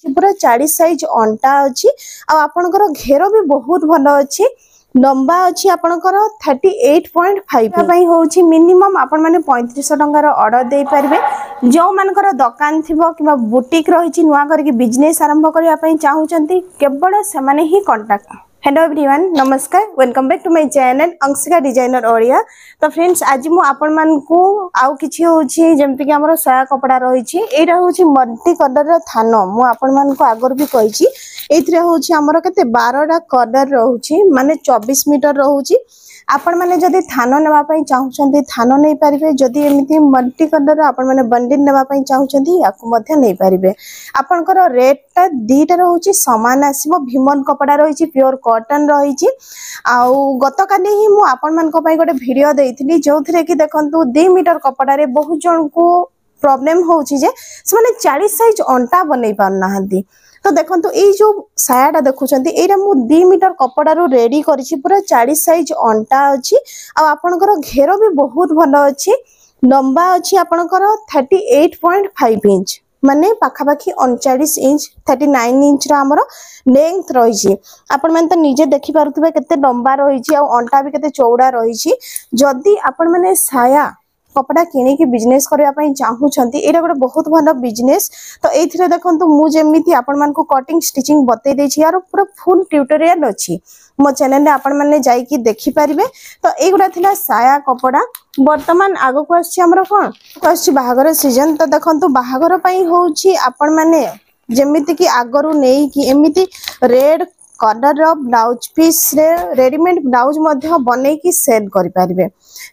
पूरा 40 साइज अंटा अच्छी आपणकर घेर भी बहुत भल अच्छी लंबा अच्छी आपणकर 38.5 होची मिनिमम आपण माने 3500 टंकार ऑर्डर दे पारबे जो मानकर दुकान थिबो कि बुटीक रही नुआ करके बिजनेस आरंभ करबा पई चाहूचंती केवल से माने ही कांटेक्ट। हेलो एवरीवन नमस्कार welcome back to my channel Anshika designer Odia. तो फ्रेंड्स आज मु आपण मान को आउ किछि होछि जेमति कि हमर साया कपड़ा रही छि एटा होछि मल्टी कलर रो थान मु आपण मान को आगर भी कहि छि एथरे होछि हमर केते 12टा कलर रहउछि माने 24 मीटर रहउछि आपण माने जदी थान नेबा पई चाहउछंती थान नै पारिबे जदी एमिति मल्टी कलर आपण माने बंडल नेबा पई चाहउछंती याकु मध्ये नै पारिबे। आपनकर रेट ता दीटा रहउछि समान आसीबो भीमन कपड़ा रहिछि प्योर कॉटन रहिछि आउ गतकाली ही मु आपण मान को पई गोटे वीडियो देइथिली जोथरे कि देखंतु 2 मीटर कपड़ा रे बहुत जन को प्रॉब्लम होछि जे से माने 40 साइज अंटा बनै पारनाहंती। तो देखंतु ए जो सायाटा देखुचंती एरा मु 2 मीटर कपड़ा रो रेडी करिछि पूरा 40 साइज अंटा अछि आ आपनकर घेर भी बहुत भल अछि लंबा अछि आपनकर 38.5 इंच माने पाखापाखी 39 इंच 39 इंच रा हमर लेंथ रही आपण मन तो निजे देखि पारुथबे केते लंबा रही आ अंटा भी केते चौड़ा रही। जदि आपण माने साया कपड़ा किणी की बिजनेस करबा पई चाहूछंती एटा गोटे बहुत भलो बिजनेस। तो एथिरे देखंतु मु जेमिति आपण मान को कटिंग स्टिचिंग बतै दै छी यार पूरा फुल ट्यूटोरियल अछि मो चैनल रे आपण माने जाई की देखि परिबे। तो एगुडा थिला साया कपड़ा वर्तमान आगो को आछि हमर कोन आछि बाहागर सीजन। तो देखंतु बाहागर पई होछि आपण माने जेमिति की आगरु नेई की एमिति रेड कलर रो ब्लाउज पीस रे रेडीमेड ब्लाउज मध्ये बनै की सेल करि परिबे।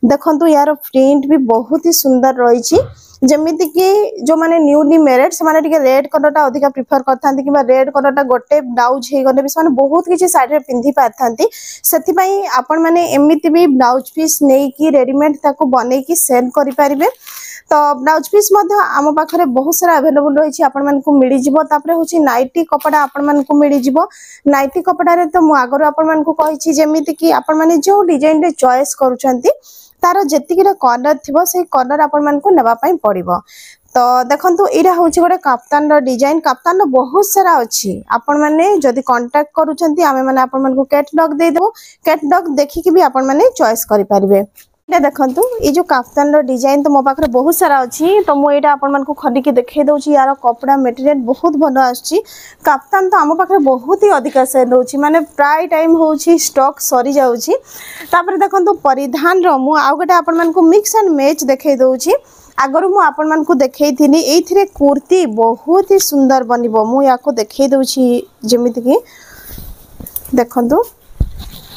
देखंतु यार प्रिंट भी बहुत ही सुंदर रही छी जेमिति कि जो माने न्यूली मैरिड से माने टिके रेड कलर टा अधिक प्रिफर करथांती कि रेड कलर टा गोटे ब्लाउज हे गले भी माने बहुत किछि साइड रे पिंधी पाथांती सेति पई आपण माने एमिति भी ब्लाउज पीस नै की रेडीमेड ताको बनै की सेल करि परिबे। तो ब्लाउज पीस मध्ये आम पाखरे बहुत सारा अवेलेबल रही आपण मान को मिली जिवो। तापरे होची नाइटी कपड़ा आपण मान को मिली जिवो। नाइटी कपड़ा रे तो मु आगर आपण मान को कहि छी जेमिति कि आपण माने जो डिजाइन रे चॉइस करूचंती तार जेतिकी कलर थिबो से कलर आपण मान को नेबा पई पड़िबो। तो देखंतु एरा होची गोटे कप्तान रो डिजाइन कप्तान रो बहुत सारा अछि आपण माने जदी कांटेक्ट करूचंती आमे माने आपण मान को कैटलॉग दे देबो कैटलॉग देखि कि भी आपण माने चॉइस करि परिबे। देखंतु ये जो कप्तान रो डिजाइन तो मो पाखरे बहुत सारा अछि तो मो एटा आपण मान को खडी के देखे दउची यार कपड़ा मटेरियल बहुत भलो आछि कप्तान तो आम पाखरे बहुत ही अधिक सेल होची माने प्राय टाइम होची स्टॉक सरी जाउची। तापर देखंतु परिधान रो मु आ गोटे आपण मान को मिक्स एंड मैच देखे दउची आगरु मु आपण मान को देखै थिनी एथिरे कुर्ती बहुत ही सुंदर बनिबो मु याको देखै दउची जेमिति कि देखंतु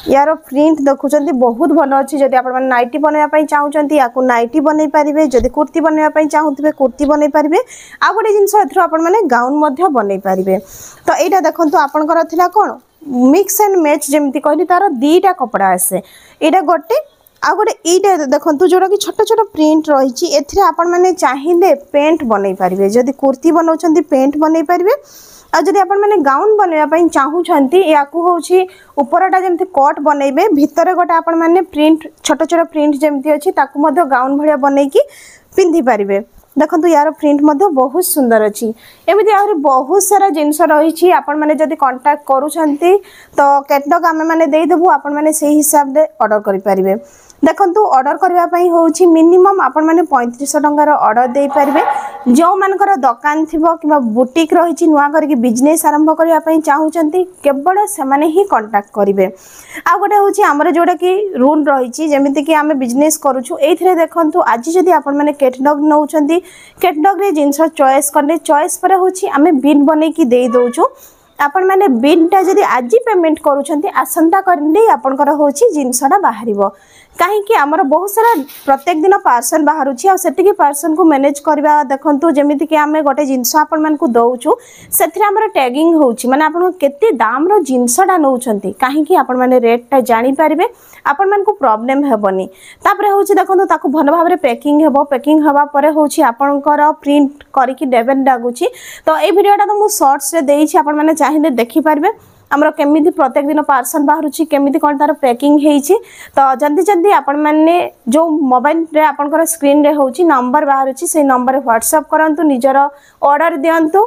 यार प्रिंट देखुचंती बहुत भलो अछि जदि आपण मन नाइटी बनैया पई चाहूचंती याको नाइटी बनै परिबे जदि कुर्ती बनैया पई चाहूतबे कुर्ती बनै परिबे आ गोटे जिंस एथरो आपण माने गाउन मध्ये बनै परिबे। तो एटा देखंतु आपनकर थिला कोन मिक्स एंड मैच जेमिति कहली तार दीटा कपड़ा आसे एटा गोटे आ गोटे एटा देखंतु जोडा कि छोट छोट प्रिंट रही छी एथिरे आपण माने चाहिले पेंट बनै परिबे जदि कुर्ती बनौचंती पेंट बनै परिबे आ जदि आपण माने गाउन बनैया पई चाहूछंती याकू होची ऊपरटा जेमति कोट बनैबे भितरे गोटे आपण माने प्रिंट छोट छोट प्रिंट जेमति अछि ताकू मध्ये गाउन भलिया बनै की पिंधी परिबे। देखंतु यार प्रिंट मध्ये बहुत सुंदर अछि एमिति आहुरी बहुत सारा जिंस रही छी आपण माने जदि कांटेक्ट करूछंती तो कैटलॉग आमे माने देई देबु आपण माने सेही हिसाब दे ऑर्डर करि परिबे। देखंतु ऑर्डर करबा पई होची मिनिमम आपण माने 3500 टंकार ऑर्डर देई परिबे जो मानकर दुकान थिबो कि बुटीक रही छी नुआ करके बिजनेस आरंभ करबा पई चाहूचंती केवल से माने ही कांटेक्ट करिवे। आ गोटे होची हमर जोडा कि रूल रही छी जेमिति कि आमे बिजनेस करूछु एथिरे देखंतु आज जदि आपण माने कैटलॉग नउचंती कैटलॉग रे जिंस चॉइस करले चॉइस पर होची आमे बिल बनै की देई दोछु आपण माने बिलटा जदि आज पेमेंट करूछंती आसंता करले आपनकर होची जिंसडा बाहरिबो काहे कि हमर बहुत सारा प्रत्येक दिन पार्सल बाहरुची आ सेति की पार्सल को मैनेज करबा देखंतु जेमिति कि आमे गोटे जिंस आपण मान को दउछु सेथिरे हमर टैगिंग होची माने आपण केते दाम रो जिंसडा नउछंती काहे कि आपण माने रेटटा जानि पारिबे आपण मान को प्रॉब्लम हेबनी। तापरे होची देखंतु ताको भलो भाबरे पैकिंग हेबो पैकिंग हवा परे होची आपनकर प्रिंट करी की डेबल लागुची। तो ए वीडियोटा तो मु शॉर्ट्स रे देइछि आपण माने चाहिले देखि पारबे हमर केमिति प्रत्येक दिन पार्सल बाहरुची केमिति कोन तार पैकिंग हेइछि। तो जल्दी जल्दी आपण माने जो मोबाइल रे आपनकर स्क्रीन रे होची नंबर बाहरुची से नंबर व्हाट्सएप करंतु निजर ऑर्डर दियंतु।